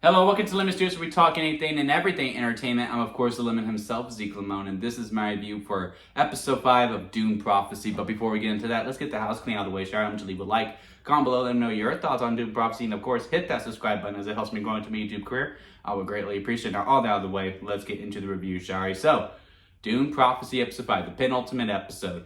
Hello, welcome to Lemon Studios, where we talk anything and everything entertainment. I'm, of course, the Lemon himself, Zeke Limon, and this is my review for episode 5 of Dune Prophecy. But before we get into that, let's get the house clean out of the way. Share, I want you to leave a like, comment below, let me know your thoughts on Dune Prophecy, and of course, hit that subscribe button as it helps me grow into my YouTube career. I would greatly appreciate it. Now, all that out of the way, let's get into the review, shall we? So, Dune Prophecy episode 5, the penultimate episode.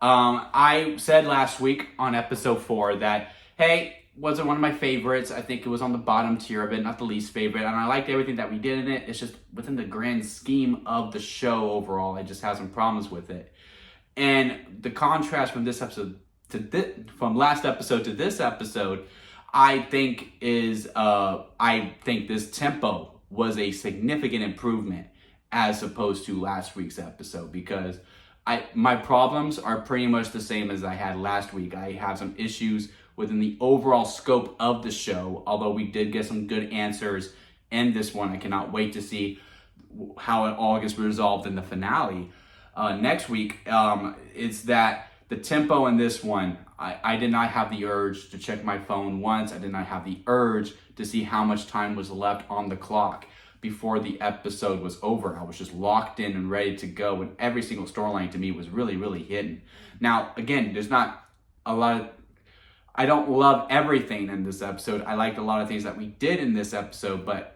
I said last week on episode 4 that, hey, wasn't one of my favorites. I think it was on the bottom tier of it, not the least favorite. And I liked everything that we did in it. It's just within the grand scheme of the show overall, I just have some problems with it. And the contrast from this episode to from last episode to this episode, I think is I think this tempo was a significant improvement as opposed to last week's episode, because my problems are pretty much the same as I had last week. I have some issues within the overall scope of the show, although we did get some good answers in this one. I cannot wait to see how it all gets resolved in the finale next week. It's that the tempo in this one, I did not have the urge to check my phone once. I did not have the urge to see how much time was left on the clock before the episode was over. I was just locked in and ready to go, and every single storyline to me was really, really hidden. Now, again, there's not a lot of, I don't love everything in this episode. I liked a lot of things that we did in this episode, but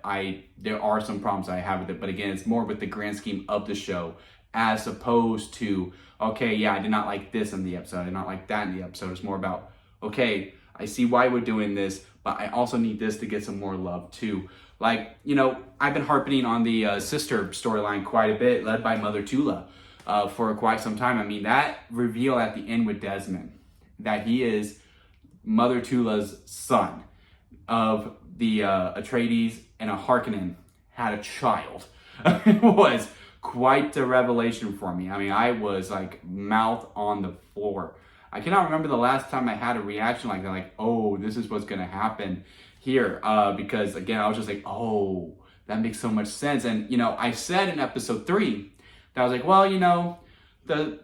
there are some problems I have with it. But again, it's more with the grand scheme of the show, as opposed to, okay, yeah, I did not like this in the episode, I did not like that in the episode. It's more about, okay, I see why we're doing this, but I also need this to get some more love too. Like, you know, I've been harping on the sister storyline quite a bit, led by Mother Tula, for quite some time. I mean, that reveal at the end with Desmond, that he is Mother Tula's son, of the Atreides and a Harkonnen had a child. It was quite a revelation for me. I mean, I was like mouth on the floor. I cannot remember the last time I had a reaction like that, like, oh, this is what's gonna happen here, because again, I was just like, oh, that makes so much sense. And you know, I said in episode 3 that I was like, well, you know, the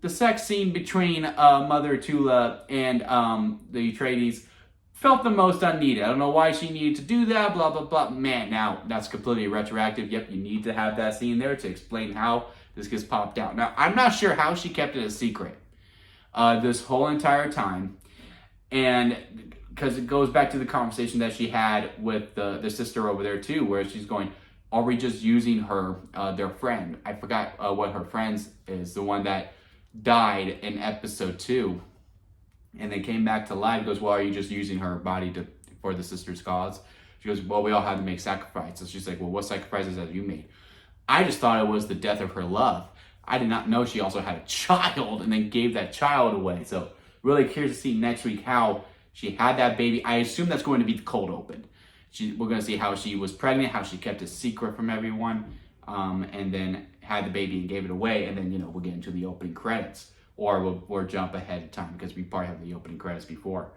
sex scene between Mother Tula and the Atreides felt the most unneeded. I don't know why she needed to do that, blah, blah, blah. Man, now that's completely retroactive. Yep, you need to have that scene there to explain how this gets popped out. Now, I'm not sure how she kept it a secret this whole entire time. And because it goes back to the conversation that she had with the sister over there too, where she's going, are we just using her, their friend? I forgot what her friend's is, the one that died in episode 2 and then came back to life. Goes, well, are you just using her body for the sister's cause? She goes, well, we all had to make sacrifices. She's like, well, what sacrifices have you made? I just thought it was the death of her love. I did not know she also had a child and then gave that child away. So really curious to see next week how she had that baby. I assume that's going to be the cold open. We're going to see how she was pregnant, how she kept a secret from everyone, and then had the baby and gave it away, and then, you know, we'll get into the opening credits, or we'll jump ahead of time because we probably have the opening credits before.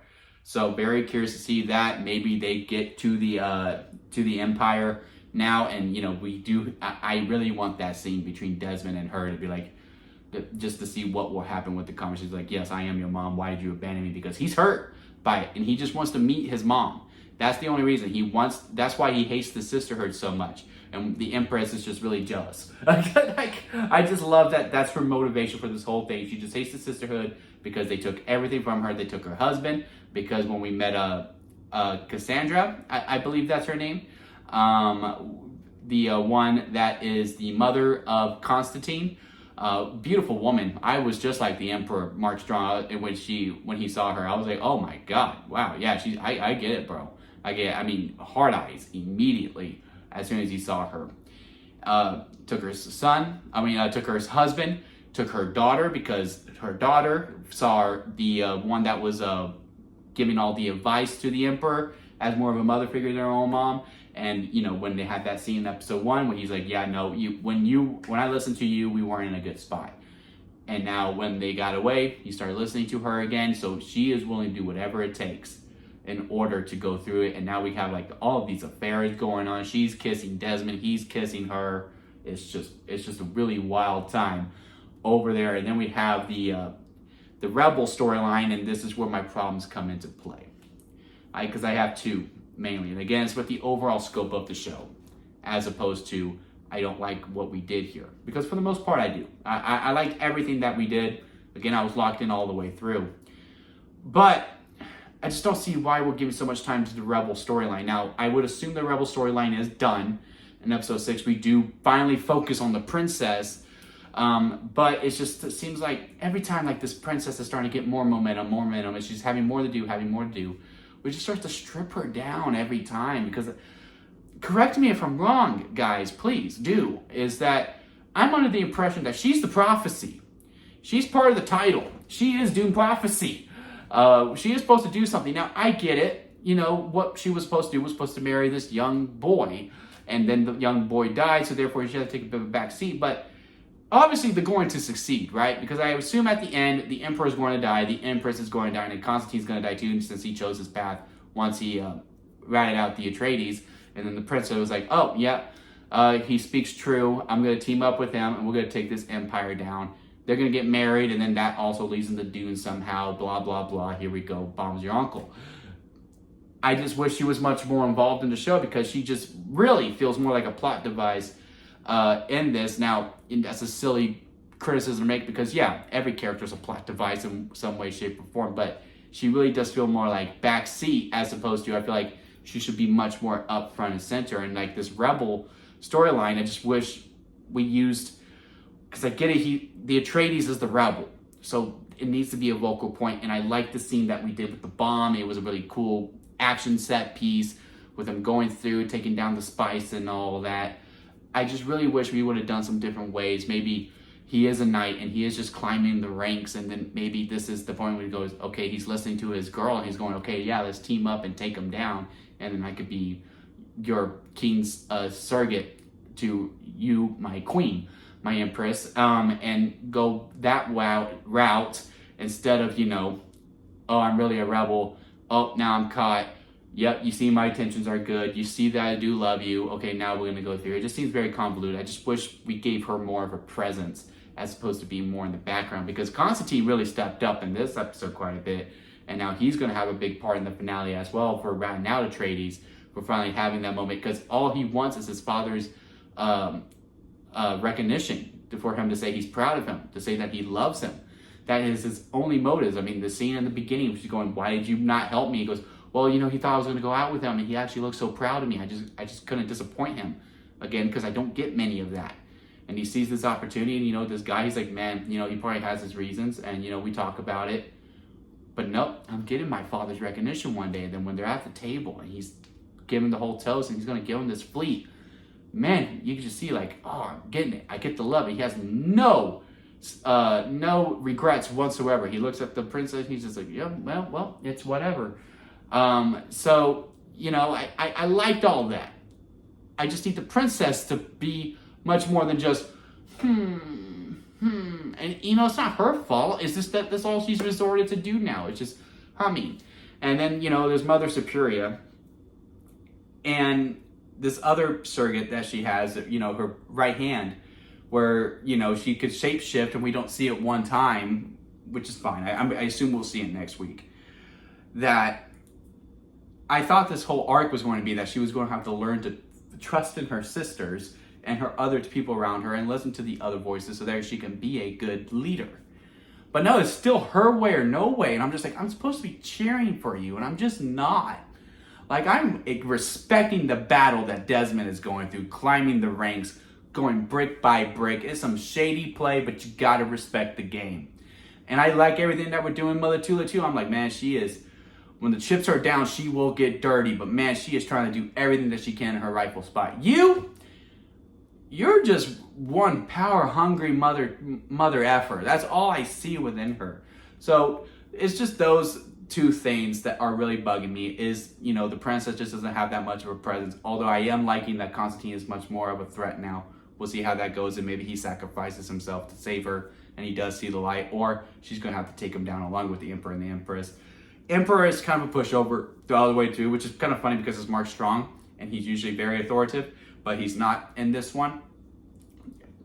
So very curious to see that. Maybe they get to the Empire now, and you know, I really want that scene between Desmond and her to be like, just to see what will happen with the conversation. Like, yes, I am your mom. Why did you abandon me? Because he's hurt by it, and he just wants to meet his mom. That's the only reason that's why he hates the sisterhood so much. And the Empress is just really jealous. I just love that. That's her motivation for this whole thing. She just hates the sisterhood because they took everything from her. They took her husband, because when we met Cassandra, I believe that's her name, the one that is the mother of Constantine, beautiful woman. I was just like the Emperor Mark Strong when he saw her. I was like, oh my God, wow, yeah, I get it, bro. I mean, hard eyes immediately as soon as he saw her. Took her took her husband, took her daughter, because her daughter saw the one that was giving all the advice to the Emperor as more of a mother figure than her own mom. And you know, when they had that scene in episode 1 when he's like, yeah, no, when I listened to you, we weren't in a good spot. And now when they got away, he started listening to her again. So she is willing to do whatever it takes in order to go through it. And now we have like all of these affairs going on. She's kissing Desmond, he's kissing her. It's just a really wild time over there. And then we have the Rebel storyline, and this is where my problems come into play. Because I have two. mainly. And again, it's with the overall scope of the show, as opposed to I don't like what we did here. Because for the most part, I do. I liked everything that we did. Again, I was locked in all the way through. But I just don't see why we're giving so much time to the Rebel storyline. Now, I would assume the Rebel storyline is done. In episode 6, we do finally focus on the princess. But it seems like every time like this princess is starting to get more momentum, and she's having more to do, we just start to strip her down every time. Because, correct me if I'm wrong, guys, please do, is that I'm under the impression that she's the prophecy. She's part of the title. She is Dune Prophecy. She is supposed to do something. Now, I get it. You know, what she was supposed to do was supposed to marry this young boy. And then the young boy died, so therefore she had to take a bit of a back seat. But obviously they're going to succeed, right? Because I assume at the end, the Emperor is going to die, the Empress is going to die, and Constantine's going to die too, since he chose his path once he ratted out the Atreides. And then the princess was like, oh, yeah, he speaks true. I'm going to team up with him, and we're going to take this empire down. They're going to get married, and then that also leads them to Dune somehow, blah, blah, blah. Here we go, bombs your uncle. I just wish she was much more involved in the show, because she just really feels more like a plot device in this. Now, that's a silly criticism to make, because, yeah, every character is a plot device in some way, shape, or form, but she really does feel more like backseat, as opposed to, I feel like she should be much more up front and center. And like this Rebel storyline, I just wish we used, because I get it, the Atreides is the rebel, so it needs to be a vocal point. And I like the scene that we did with the bomb. It was a really cool action set piece with him going through, taking down the spice and all that. I just really wish we would have done some different ways. Maybe he is a knight and he is just climbing the ranks, and then maybe this is the point where he goes, okay, he's listening to his girl and he's going, okay, yeah, let's team up and take him down, and then I could be your king's surrogate to you, my queen, my empress, and go that route instead of, oh, I'm really a rebel. Oh, now I'm caught. Yep, you see my intentions are good. You see that I do love you. Okay, now we're going to go through. It just seems very convoluted. I just wish we gave her more of a presence as opposed to being more in the background, because Constantine really stepped up in this episode quite a bit, and now he's going to have a big part in the finale as well for ratting out Atreides, for finally having that moment, because all he wants is his father's recognition, for him to say he's proud of him, to say that he loves him. That is his only motives. I mean, the scene in the beginning, she's going, why did you not help me? He goes, well, he thought I was going to go out with him, and he actually looked so proud of me. I just couldn't disappoint him, again, because I don't get many of that. And he sees this opportunity, and, this guy, he's like, man, he probably has his reasons, and, we talk about it. But nope, I'm getting my father's recognition one day. And then when they're at the table, and he's giving the whole toast, and he's going to give him this fleet, man, you can just see, like, oh, I'm getting it. I get the love. He has no regrets whatsoever. He looks at the princess, he's just like, yeah, well, it's whatever. So, I liked all that. I just need the princess to be much more than just, and, it's not her fault. It's just that that's all she's resorted to do now. It's just humming. And then, there's Mother Superior, and this other surrogate that she has, her right hand, where, she could shapeshift and we don't see it one time, which is fine. I assume we'll see it next week. That I thought this whole arc was going to be that she was going to have to learn to trust in her sisters and her other people around her and listen to the other voices so that she can be a good leader. But no, it's still her way or no way. And I'm just like, I'm supposed to be cheering for you, and I'm just not. Like, I'm respecting the battle that Desmond is going through, climbing the ranks, going brick by brick. It's some shady play, but you gotta respect the game. And I like everything that we're doing Mother Tula too. I'm like, man, she is, when the chips are down, she will get dirty, but man, she is trying to do everything that she can in her rightful spot. You're just one power-hungry mother effer. That's all I see within her. So it's just those two things that are really bugging me is, the princess just doesn't have that much of a presence. Although I am liking that Constantine is much more of a threat now. We'll see how that goes, and maybe he sacrifices himself to save her, and he does see the light, or she's going to have to take him down along with the Emperor and the Empress. Emperor is kind of a pushover all the way through, which is kind of funny because it's Mark Strong, and he's usually very authoritative, but he's not in this one.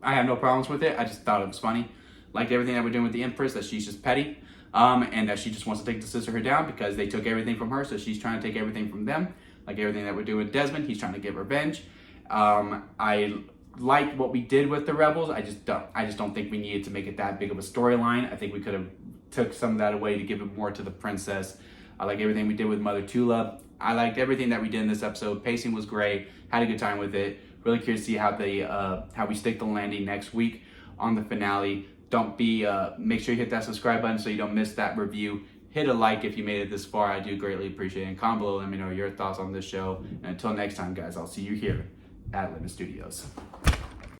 I have no problems with it. I just thought it was funny. Liked everything that we're doing with the Empress, that she's just petty, and that she just wants to take the sisterhood down because they took everything from her, so she's trying to take everything from them. Like everything that we're doing with Desmond, he's trying to get revenge. I like what we did with the rebels. I just don't think we needed to make it that big of a storyline. I think we could have took some of that away to give it more to the princess. I like everything we did with Mother Tula. I liked everything that we did in this episode. Pacing was great. Had a good time with it. Really curious to see how we stick the landing next week on the finale. Make sure you hit that subscribe button so you don't miss that review. Hit a like if you made it this far. I do greatly appreciate it. And comment below, let me know your thoughts on this show. And until next time, guys, I'll see you here at Lemon Studios.